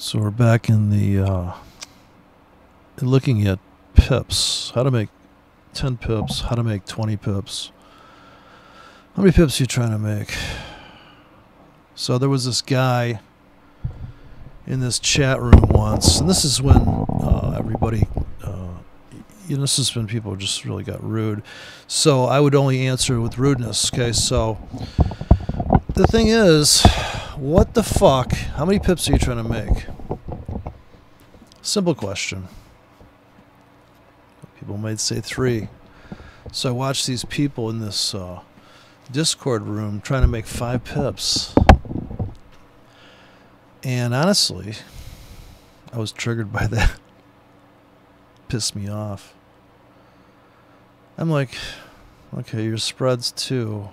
So we're back in the looking at pips. How to make 10 pips, how to make 20 pips. How many pips are you trying to make? So there was this guy in this chat room once, and this is when everybody, this is when people just really got rude. So I would only answer with rudeness, okay? So the thing is, what the fuck? How many pips are you trying to make? Simple question. People might say 3. So I watched these people in this Discord room trying to make 5 pips. And honestly, I was triggered by that. Pissed me off. I'm like, okay, your spread's 2.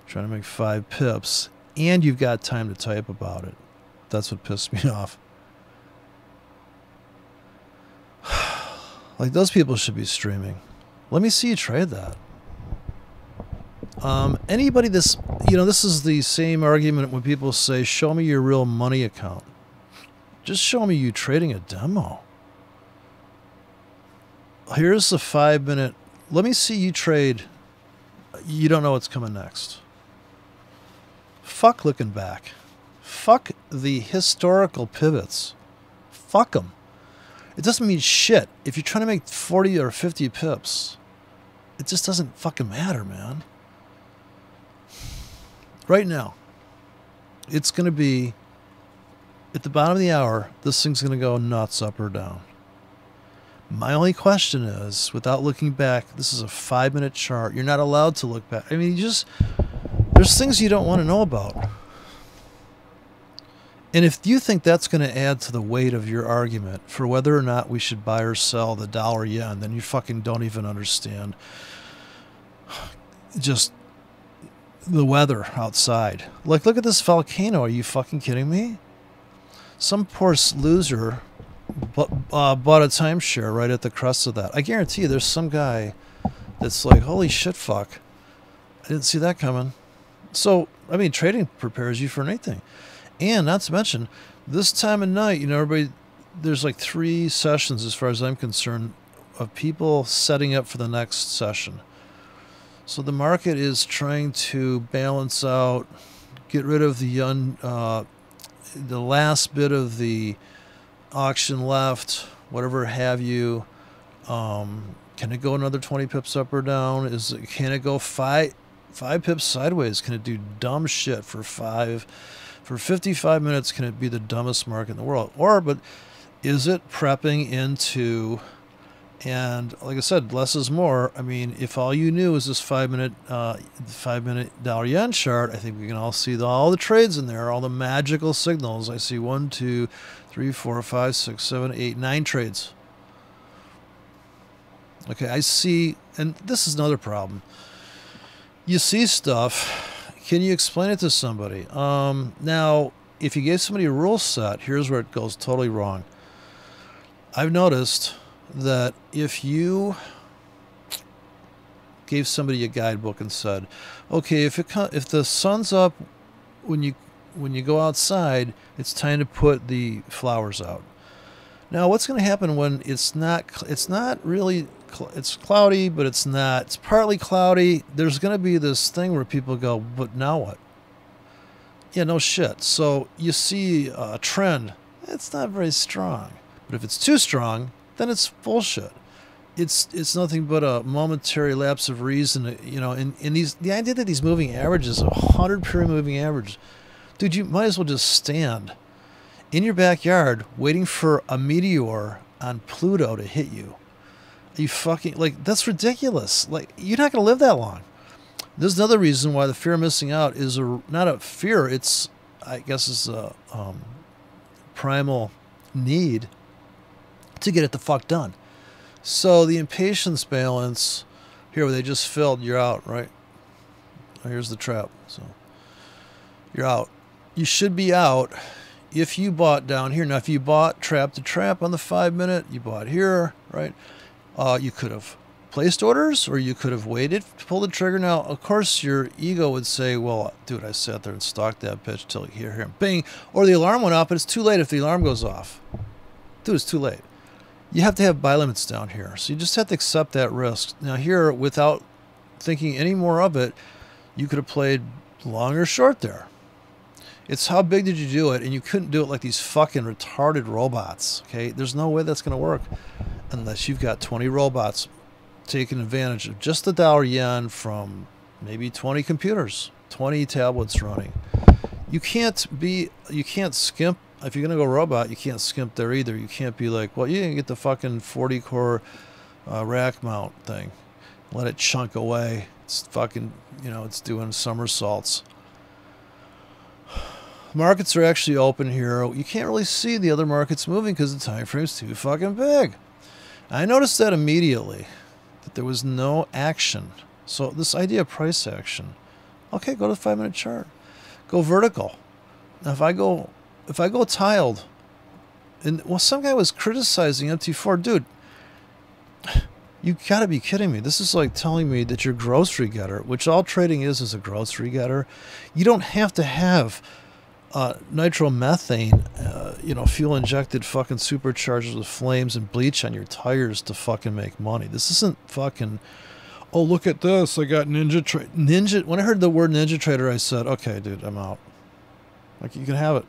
Trying to make 5 pips. And you've got time to type about it. That's what pissed me off. Like, those people should be streaming. Let me see you trade that. Anybody this is the same argument when people say, show me your real money account. Just show me you trading a demo. Here's the 5-minute. Let me see you trade. You don't know what's coming next. Fuck looking back. Fuck the historical pivots. Fuck them. It doesn't mean shit. If you're trying to make 40 or 50 pips, it just doesn't fucking matter, man. Right now, it's going to be, at the bottom of the hour, this thing's going to go nuts up or down. My only question is, without looking back, this is a 5-minute chart. You're not allowed to look back. I mean, there's things you don't want to know about. And if you think that's going to add to the weight of your argument for whether or not we should buy or sell the dollar yen, then you fucking don't even understand just the weather outside. Like, look at this volcano. Are you fucking kidding me? Some poor loser bought a timeshare right at the crest of that. I guarantee you there's some guy that's like, holy shit, fuck. I didn't see that coming. So, I mean, trading prepares you for anything. And not to mention, this time of night, everybody, there's like 3 sessions as far as I'm concerned of people setting up for the next session. So the market is trying to balance out, get rid of the last bit of the auction left, whatever have you. Can it go another 20 pips up or down? Can it go 5 pips sideways? Can it do dumb shit for 55 minutes? Can it be the dumbest market in the world? But is it prepping into, and like I said, less is more. I mean, if all you knew is this 5-minute dollar yen chart, I think we can all see all the trades in there, all the magical signals. I see 1, 2, 3, 4, 5, 6, 7, 8, 9 trades. Okay, I see, and this is another problem. You see stuff. Can you explain it to somebody? Now, if you gave somebody a rule set, here's where it goes totally wrong. I've noticed that if you gave somebody a guidebook and said, okay, if the sun's up when you go outside, it's time to put the flowers out. Now, what's going to happen when it's not really, it's cloudy, but it's not, it's partly cloudy. There's going to be this thing where people go, but now what? Yeah, no shit. So you see a trend. It's not very strong. But if it's too strong, then it's bullshit. It's nothing but a momentary lapse of reason. The idea that these moving averages, 100 period moving average, dude, you might as well just stand in your backyard waiting for a meteor on Pluto to hit you. You fucking, like, that's ridiculous. Like, you're not going to live that long. There's another reason why the fear of missing out is not a fear. It's, I guess, it's a primal need to get it the fuck done. So the impatience balance here, where they just filled, you're out, right? Here's the trap. So you're out. You should be out if you bought down here. Now, if you bought trap to trap on the 5-minute, you bought here, right? You could have. placed orders, or you could have waited to pull the trigger. Now, of course, your ego would say, well, dude, I sat there and stalked that bitch till you hear him bing, or the alarm went off, but it's too late if the alarm goes off. Dude, it's too late. You have to have buy limits down here, so you just have to accept that risk. Now here, without thinking any more of it, you could have played long or short there. It's how big did you do it, and you couldn't do it like these fucking retarded robots, okay? There's no way that's going to work unless you've got 20 robots taking advantage of just the dollar yen from maybe 20 computers, 20 tablets running. You can't skimp. If you're going to go robot, you can't skimp there either. You can't be like, well, you can get the fucking 40 core rack mount thing. Let it chunk away. It's fucking, you know, it's doing somersaults. Markets are actually open here. You can't really see the other markets moving because the time frame's too fucking big. I noticed that immediately, that there was no action. So this idea of price action, okay, go to the 5-minute chart. Go vertical. Now if I go tiled, and well, some guy was criticizing MT4, dude. You gotta be kidding me. This is like telling me that your grocery getter, which all trading is a grocery getter. You don't have to have nitromethane, you know, fuel injected fucking superchargers with flames and bleach on your tires to fucking make money. This isn't fucking, oh, look at this. I got Ninja. When I heard the word Ninja Trader, I said, okay, dude, I'm out. Like, you can have it.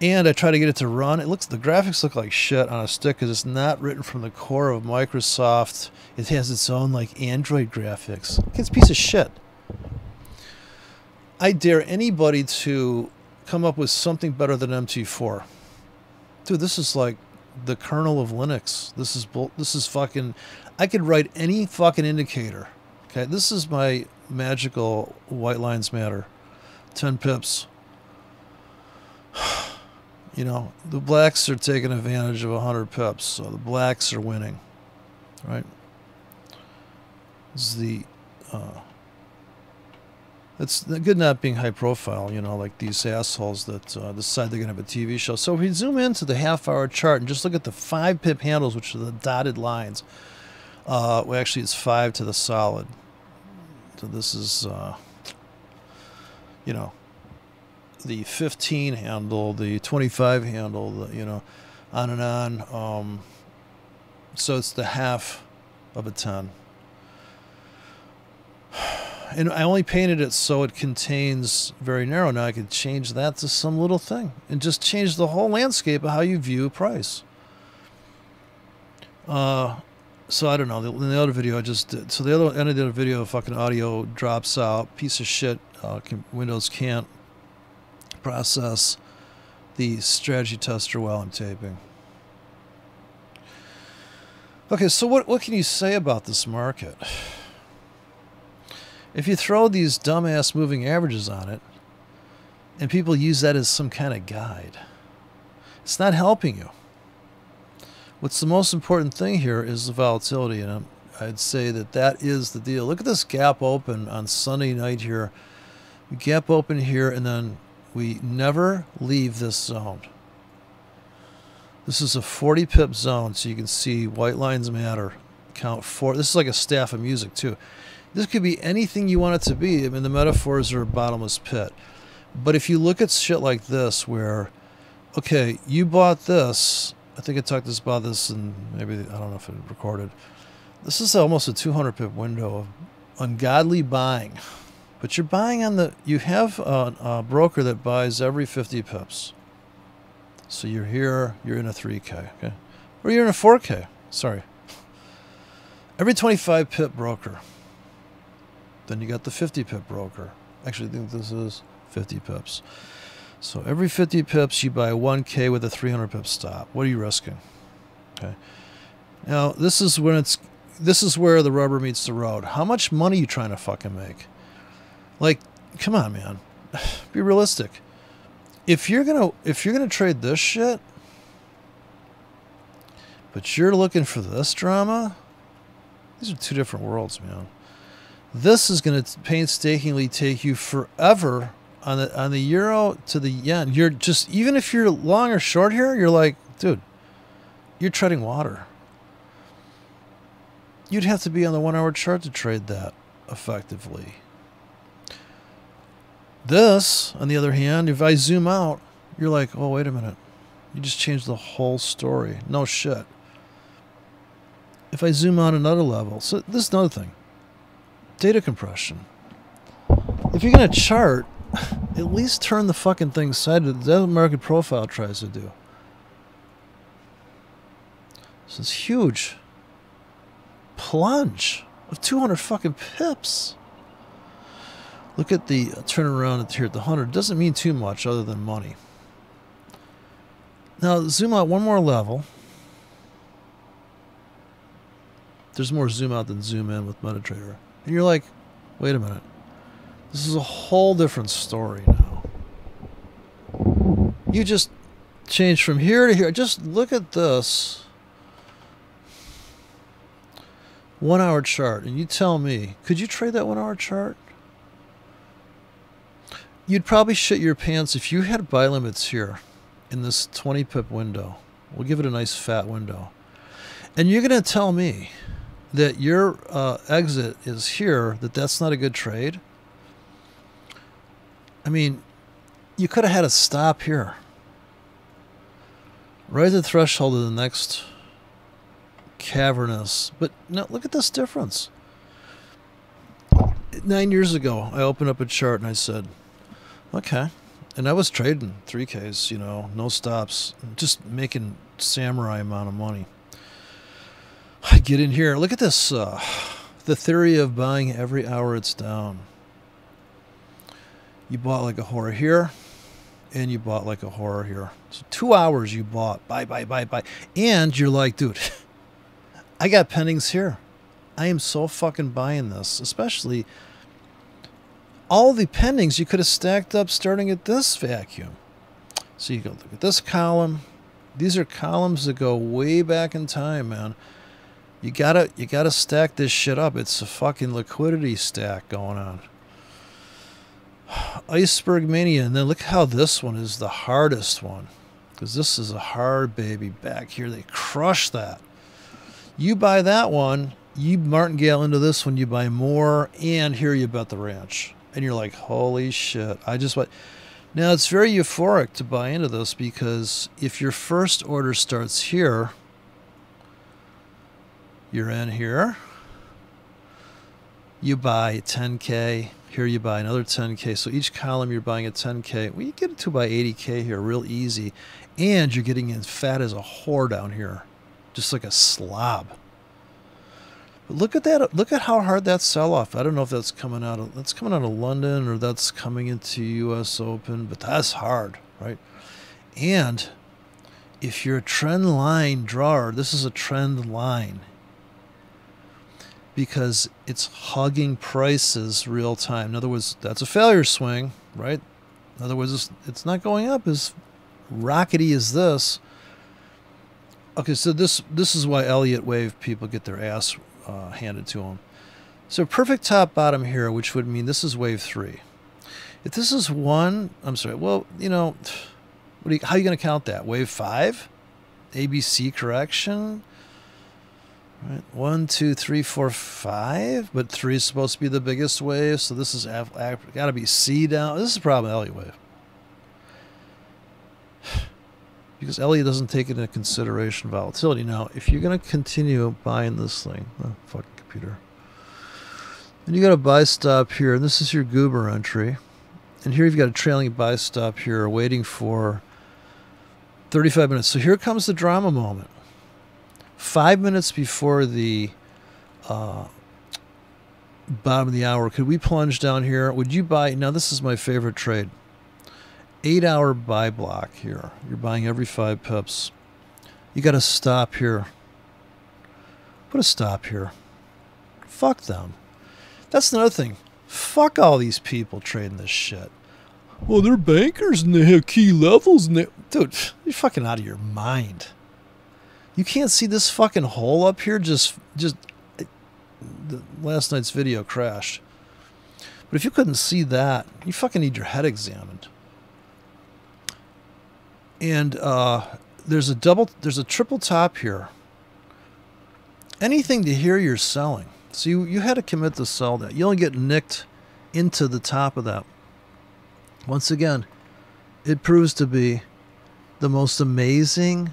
And I try to get it to run. The graphics look like shit on a stick because it's not written from the core of Microsoft. It has its own like Android graphics. It's a piece of shit. I dare anybody to come up with something better than MT4. Dude, this is like the kernel of Linux. This is fucking. I could write any fucking indicator. Okay, this is my magical white lines matter. 10 pips. You know, the blacks are taking advantage of 100 pips, so the blacks are winning, right? This is the, it's good not being high profile, you know, like these assholes that decide they're going to have a TV show. So if we zoom into the half-hour chart and just look at the 5 pip handles, which are the dotted lines, well, actually it's 5 to the solid. So this is, you know, the 15 handle, the 25 handle, the, you know, on and on. So it's the half of a 10. And I only painted it so it contains very narrow. Now I could change that to some little thing and just change the whole landscape of how you view price. So I don't know. In the other video I just did. So the other end of the video, fucking audio drops out. Piece of shit. Windows can't process the strategy tester while I'm taping. Okay, so what can you say about this market? If you throw these dumbass moving averages on it, and people use that as some kind of guide, it's not helping you. What's the most important thing here is the volatility, and I'd say that is the deal. Look at this gap open on Sunday night here. We gap open here, and then we never leave this zone. This is a 40 pip zone, so you can see white lines matter. Count 4. This is like a staff of music, too. This could be anything you want it to be. I mean, the metaphors are a bottomless pit. But if you look at shit like this, where, okay, you bought this. I think I talked about this, and maybe, I don't know if it recorded. This is almost a 200 pip window of ungodly buying. But you're buying on the, you have a broker that buys every 50 pips. So you're here, you're in a 3K, okay? Or you're in a 4K, sorry. Every 25 pip broker. Then you got the 50 pip broker. Actually, I think this is 50 pips. So every 50 pips, you buy 1K with a 300 pip stop. What are you risking? Okay. Now, this is where the rubber meets the road. How much money are you trying to fucking make? Like, come on, man. Be realistic. If you're gonna trade this shit, but you're looking for this drama, these are two different worlds, man. This is gonna painstakingly take you forever on the euro to the yen. You're just, even if you're long or short here, you're like, dude, you're treading water. You'd have to be on the 1 hour chart to trade that effectively. This, on the other hand, if I zoom out, you're like, oh, wait a minute. You just changed the whole story. No shit. If I zoom out another level, so this is another thing. Data compression. If you're going to chart, at least turn the fucking thing sided. That's what market profile tries to do. This is huge plunge of 200 fucking pips. Look at the turnaround here at the 100. Doesn't mean too much other than money. Now zoom out one more level. There's more zoom out than zoom in with MetaTrader. And you're like, wait a minute. This is a whole different story now. You just change from here to here. Just look at this 1 hour chart. And you tell me, could you trade that 1 hour chart? You'd probably shit your pants if you had buy limits here in this 20 pip window. We'll give it a nice fat window. And you're going to tell me that your exit is here, that's not a good trade. I mean, you could have had a stop here. Right at the threshold of the next cavernous. But now look at this difference. 9 years ago, I opened up a chart and I said, okay. And I was trading 3Ks, you know, no stops, just making samurai amount of money. I get in here. Look at this. The theory of buying every hour it's down. You bought like a horror here, and you bought like a horror here. So 2 hours you bought. Buy. And you're like, dude, I got pendings here. I am so fucking buying this. Especially all the pendings you could have stacked up starting at this vacuum. So you go look at this column. These are columns that go way back in time, man. You gotta stack this shit up. It's a fucking liquidity stack going on. Iceberg Mania, and then look how this one is the hardest one. Because this is a hard baby back here. They crush that. You buy that one, you martingale into this one, you buy more, and here you bet the ranch. And you're like, holy shit. I just went. Now it's very euphoric to buy into this because if your first order starts here, you're in here, you buy 10K, here you buy another 10K. So each column you're buying a 10K. Well, you get it to buy 80K here real easy. And you're getting as fat as a whore down here. Just like a slob. But look at that. Look at how hard that sell-off. I don't know if that's coming out of London or that's coming into US Open, but that's hard, right? And if you're a trend line drawer, this is a trend line. Because it's hugging prices real time. In other words, that's a failure swing, right? In other words, it's not going up as rockety as this. Okay, so this is why Elliott wave people get their ass handed to them. So perfect top bottom here, which would mean this is wave 3. If this is 1, I'm sorry, well, you know, how are you going to count that? Wave 5? ABC correction? Right. 1, 2, 3, 4, 5, but 3 is supposed to be the biggest wave, so this is got to be C down. This is probably Elliott wave. Because Elliott doesn't take into consideration volatility. Now, if you're going to continue buying this thing, oh, fucking computer, and you got a buy stop here, and this is your goober entry, and here you've got a trailing buy stop here waiting for 35 minutes. So here comes the drama moment. 5 minutes before the bottom of the hour, could we plunge down here? Would you buy? Now, this is my favorite trade. 8-hour buy block here. You're buying every 5 pips. You got to stop here. Put a stop here. Fuck them. That's another thing. Fuck all these people trading this shit. Well, they're bankers and they have key levels. And dude, you're fucking out of your mind. You can't see this fucking hole up here. Last night's video crashed. But if you couldn't see that, you fucking need your head examined. And there's a triple top here. anything to here you're selling. So you had to commit to sell that. You only get nicked into the top of that. Once again, it proves to be the most amazing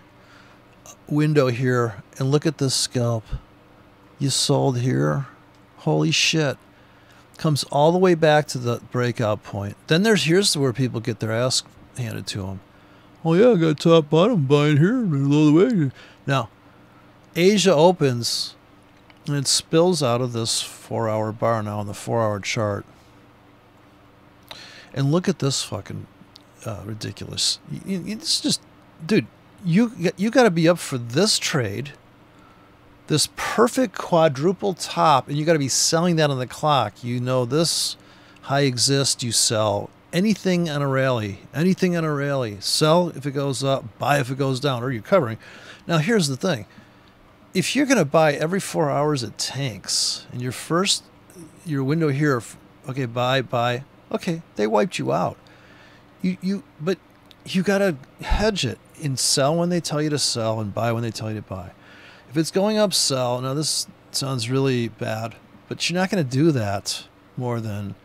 window here. And look at this scalp. You sold here. Holy shit. Comes all the way back to the breakout point. Then here's where people get their ass handed to them. Oh yeah, I got top bottom buying here all the way. Now, Asia opens and it spills out of this 4-hour bar now on the 4-hour chart. And look at this fucking ridiculous. It's just, dude, you got to be up for this trade, this perfect quadruple top, and you got to be selling that on the clock. You know this high exists, you sell anything on a rally, sell if it goes up, buy if it goes down, or you're covering. Now here's the thing. If you're going to buy every 4 hours it tanks, and your window here, okay, buy, okay, they wiped you out. But you got to hedge it and sell when they tell you to sell and buy when they tell you to buy. If it's going up, sell. Now this sounds really bad, but you're not going to do that more than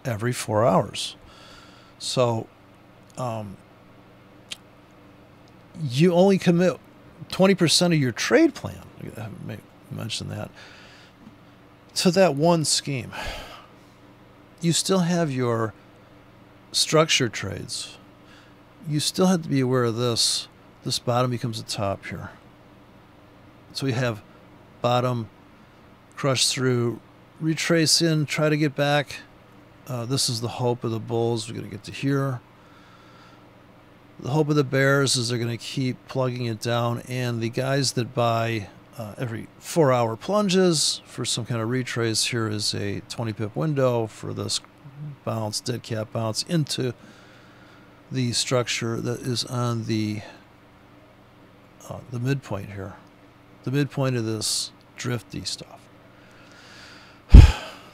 every 4 hours. So you only commit 20% of your trade plan, I may mention that, to that one scheme. You still have your structured trades. You still have to be aware of this. This bottom becomes a top here. So we have bottom, crush through, retrace in, try to get back. This is the hope of the bulls. We're going to get to here. The hope of the bears is they're going to keep plugging it down. And the guys that buy every 4-hour plunges for some kind of retrace, here is a 20 pip window for this bounce, dead cat bounce into the structure that is on the midpoint here. The midpoint of this drifty stuff.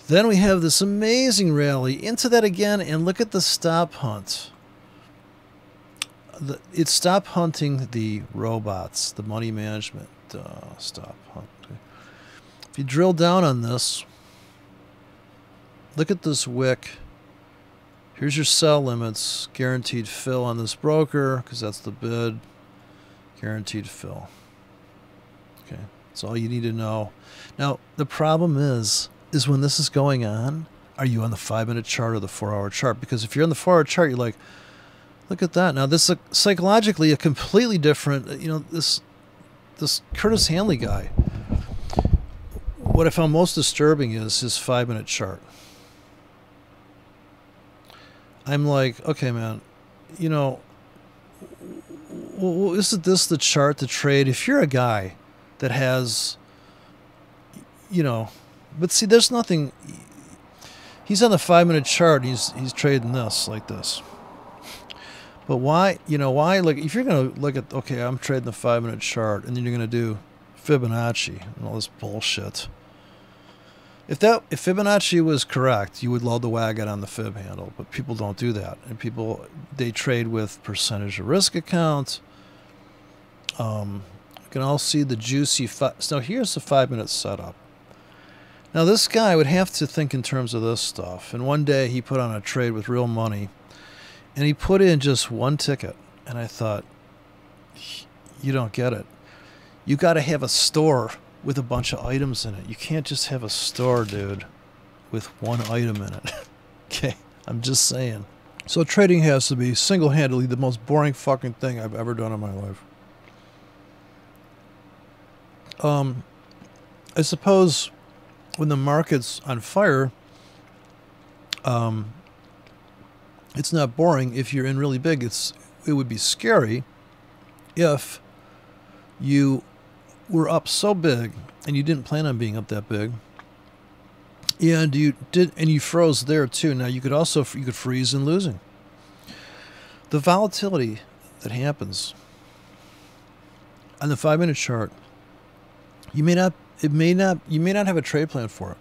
Then we have this amazing rally into that again, and look at the stop hunt. It's stop hunting the robots, the money management stop hunt. If you drill down on this, look at this wick. Here's your sell limits, guaranteed fill on this broker, because that's the bid, guaranteed fill. Okay, that's all you need to know. Now, the problem is when this is going on, are you on the 5-minute chart or the 4-hour chart? Because if you're on the 4-hour chart, you're like, look at that. Now, this is psychologically a completely different, this Curtis Hanley guy. What I found most disturbing is his 5-minute chart. I'm like, okay, man, isn't this the chart to trade? If you're a guy that has, but see, there's nothing. He's on the 5-minute chart. He's trading this like this. But why? Why? Like, if you're gonna look at, okay, I'm trading the 5-minute chart, and then you're gonna do Fibonacci and all this bullshit. If Fibonacci was correct, you would load the wagon on the fib handle, but people don't do that, and they trade with percentage of risk account. You can all see the juicy. So here's the 5-minute setup. Now this guy would have to think in terms of this stuff. And one day he put on a trade with real money, and he put in just one ticket. And I thought, you don't get it. You got to have a store with a bunch of items in it. You can't just have a store, dude, with one item in it. Okay, I'm just saying. So trading has to be single-handedly the most boring fucking thing I've ever done in my life. I suppose when the market's on fire, it's not boring. If you're in really big, it would be scary if you were up so big and you didn't plan on being up that big, and you froze there too. Now you could freeze in losing. The volatility that happens on the 5-minute chart, you may not have a trade plan for it.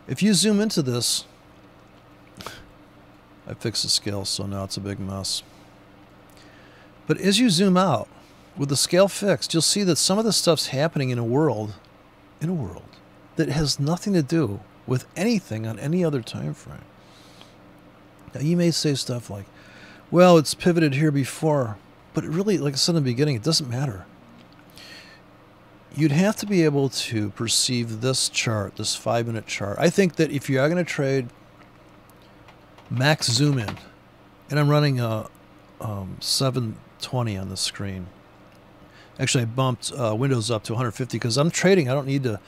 If you zoom into this, I fixed the scale, so now it's a big mess. But as you zoom out with the scale fixed, you'll see that some of the stuff's happening in a world in a world that has nothing to do with anything on any other time frame. Now, you may say stuff like, well, it's pivoted here before, but it really, like I said in the beginning, it doesn't matter. You'd have to be able to perceive this chart, this 5-minute chart. I think that if you are going to trade max zoom in, and I'm running a 720 on the screen. Actually, I bumped Windows up to 150 because I'm trading. I don't need to.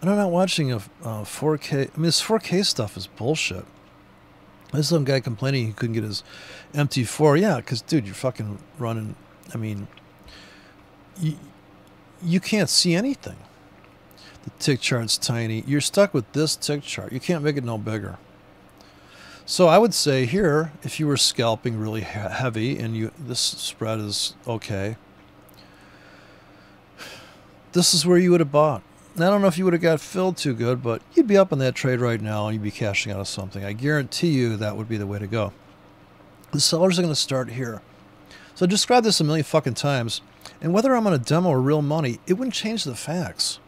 I'm not watching a 4K. I mean, this 4K stuff is bullshit. There's some guy complaining he couldn't get his MT4. Yeah, because, dude, you're fucking running. I mean, you can't see anything. The tick chart's tiny. You're stuck with this tick chart. You can't make it no bigger. So I would say here, if you were scalping really heavy and this spread is okay, this is where you would have bought. And I don't know if you would have got filled too good, but you'd be up on that trade right now and you'd be cashing out of something. I guarantee you that would be the way to go. The sellers are going to start here. So I described this a million fucking times, and whether I'm on a demo or real money, it wouldn't change the facts.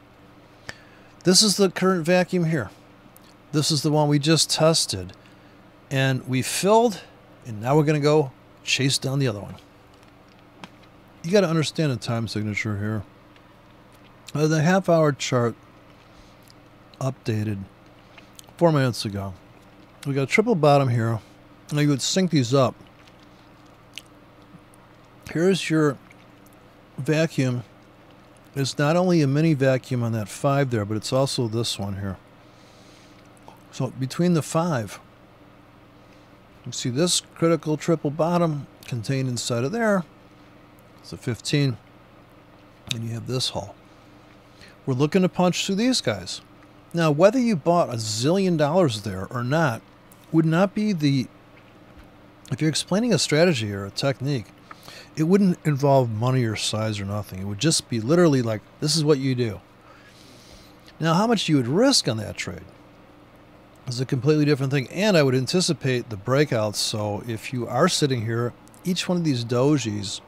This is the current vacuum here. This is the one we just tested. And we filled, and now we're going to go chase down the other one. You got to understand the time signature here. The half-hour chart updated 4 minutes ago. We got a triple bottom here. Now you would sync these up. Here's your vacuum. It's not only a mini vacuum on that 5 there, but it's also this one here. So between the 5... you see this critical triple bottom contained inside of there. It's a 15. And you have this hull. We're looking to punch through these guys. Now, whether you bought $1 zillion there or not, would not be the... if you're explaining a strategy or a technique, it wouldn't involve money or size or nothing. It would just be literally like, this is what you do. Now, how much you would risk on that trade is a completely different thing, and I would anticipate the breakouts. So if you are sitting here, each one of these dojis,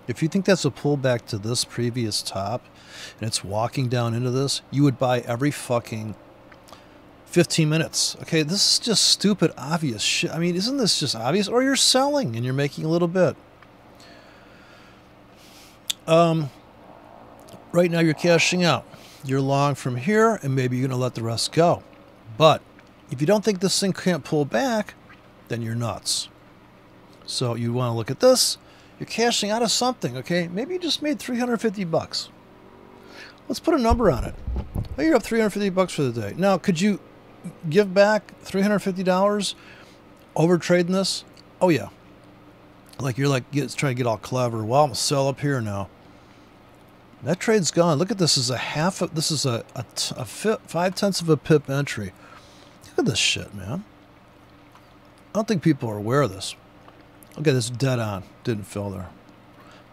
if you think that's a pullback to this previous top and it's walking down into this, you would buy every fucking 15 minutes. Okay, this is just stupid, obvious shit. I mean, isn't this just obvious? Or you're selling and you're making a little bit. Right now you're cashing out. You're long from here, and maybe you're going to let the rest go. But if you don't think this thing can't pull back, then you're nuts. So you want to look at this. You're cashing out of something, okay? Maybe you just made 350 bucks. Let's put a number on it. Oh, you're up 350 bucks for the day. Now, could you give back $350 over trading this? Oh, yeah. Like you're like trying to get all clever. Well, I'm going to sell up here now. That trade's gone. Look at this. This is a 0.5 of a pip entry. Look at this shit, man. I don't think people are aware of this. Okay, this is dead on. Didn't fill there.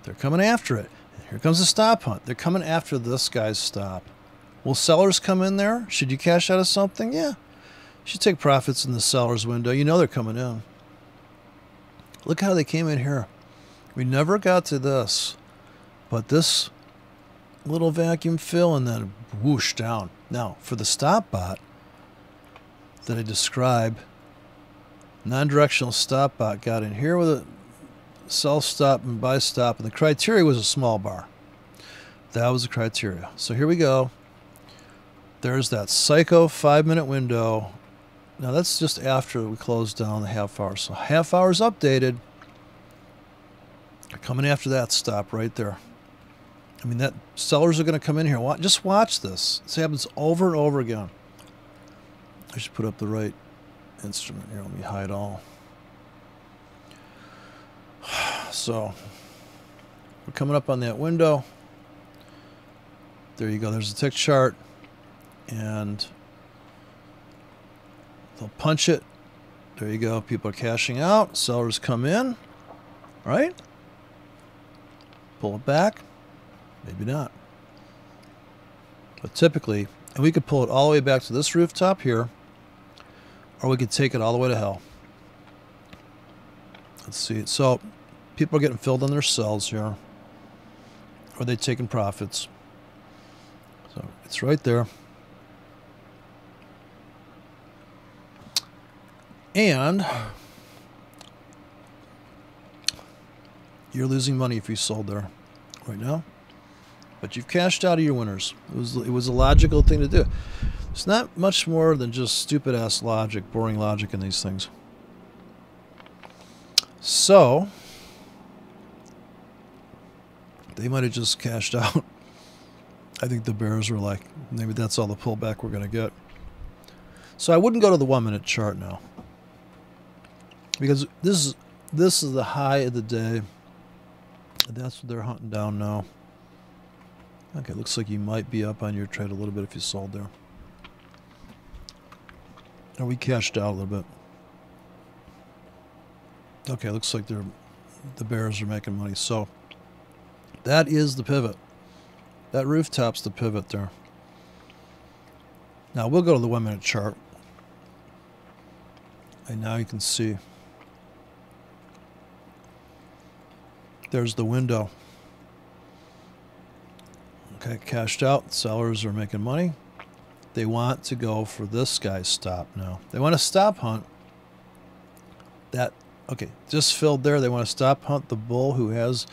They're coming after it. Here comes the stop hunt. They're coming after this guy's stop. Will sellers come in there? Should you cash out of something? Yeah. You should take profits in the seller's window. You know they're coming in. Look how they came in here. We never got to this. But this little vacuum fill and then whoosh down. Now, for the stop bot that I describe, non-directional stop bot got in here with a sell stop and buy stop, and the criteria was a small bar. That was the criteria. So here we go. There's that psycho 5-minute window. Now that's just after we closed down the half hour. So half hour's updated. They're coming after that stop right there. I mean, that sellers are going to come in here. Just watch this. This happens over and over again. I should put up the right instrument here. Let me hide all. So we're coming up on that window. There you go. There's a tick chart. And they'll punch it. There you go. People are cashing out. Sellers come in. Right? Pull it back. Maybe not. But typically, and we could pull it all the way back to this rooftop here, or we could take it all the way to hell. Let's see. So people are getting filled on their sells here, or they're taking profits. So it's right there. And you're losing money if you sold there right now. But you've cashed out of your winners. It was a logical thing to do. It's not much more than just stupid-ass logic, boring logic in these things. So, they might have just cashed out. I think the bears were like, maybe that's all the pullback we're going to get. So I wouldn't go to the 1 minute chart now. Because this is the high of the day. That's what they're hunting down now. Okay, looks like you might be up on your trade a little bit if you sold there. Or we cashed out a little bit. Okay, looks like the bears are making money. So that is the pivot. That rooftop's the pivot there. Now we'll go to the 1 minute chart. And now you can see there's the window. Okay, cashed out. Sellers are making money. They want to go for this guy's stop now. They want to stop hunt that. Okay, just filled there. They want to stop hunt the bull who has,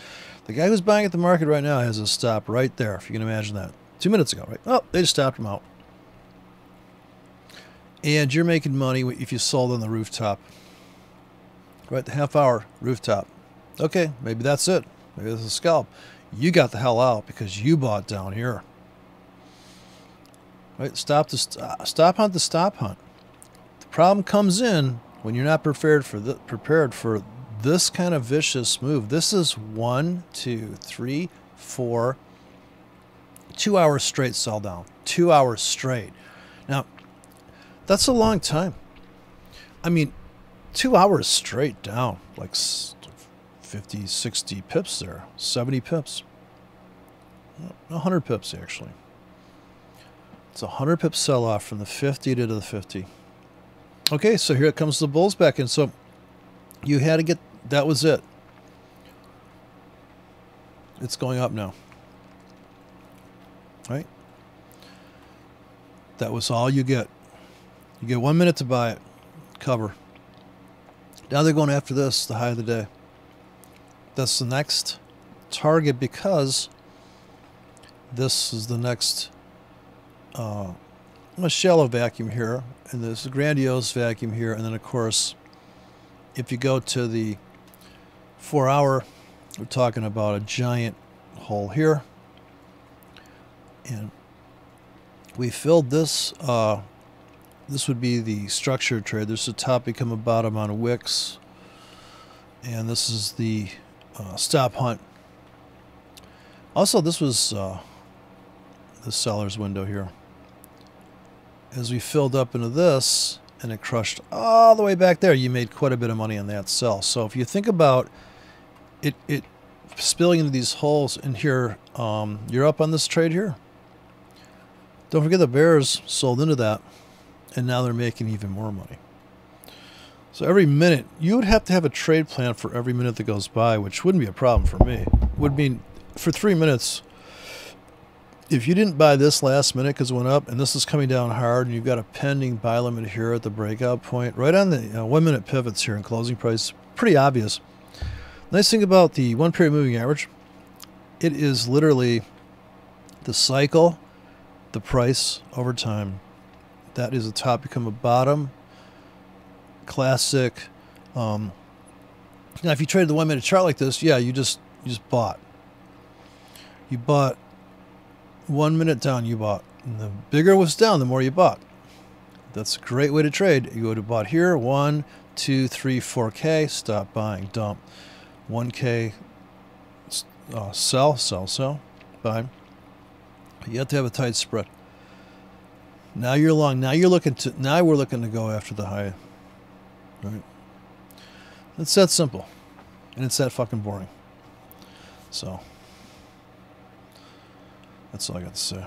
the guy who's buying at the market right now has a stop right there, if you can imagine that. 2 minutes ago, right? Oh, they just stopped him out. And you're making money if you sold on the rooftop. Right, the half hour rooftop. Okay, maybe that's it. Maybe that's a scalp. You got the hell out because you bought down here. Right, stop hunt the stop hunt. The problem comes in when you're not prepared for this kind of vicious move. This is 1, 2, 3, 4, 2 hours straight sell down. 2 hours straight. Now, that's a long time. I mean, 2 hours straight down, like 50, 60 pips there, 70 pips. 100 pips, actually. It's a 100 pip sell-off from the 50 to the 50. Okay, so here it comes the bulls back in. So you had to get, that was it. It's going up now. Right? That was all you get. You get 1 minute to buy it. Cover. Now they're going after this, the high of the day. That's the next target because this is the next a shallow vacuum here, and there's a grandiose vacuum here, and then of course if you go to the 4 hour, we're talking about a giant hole here, and we filled this. This would be the structured trade. There's a top become a bottom on wicks, and this is the stop hunt. Also, this was the seller's window here. As we filled up into this and it crushed all the way back there, you made quite a bit of money on that sell. So if you think about it spilling into these holes in here, you're up on this trade here. Don't forget the bears sold into that, and now they're making even more money. So every minute, you would have to have a trade plan for every minute that goes by, which wouldn't be a problem for me. Would mean for 3 minutes, if you didn't buy this last minute because it went up and this is coming down hard and you've got a pending buy limit here at the breakout point, right on the 1 minute pivots here in closing price, pretty obvious. Nice thing about the 1 period moving average, it is literally the cycle, the price over time. That is a top become a bottom. Classic. Now if you traded the 1 minute chart like this, yeah, you just bought. You bought 1 minute down, you bought. And the bigger it was down, the more you bought. That's a great way to trade. You would have bought here, 1, 2, 3, 4K, stop buying, dump. 1K, sell, buy. You have to have a tight spread. Now you're long. Now we're looking to go after the high. Right? It's that simple. And it's that fucking boring. So that's all I got to say.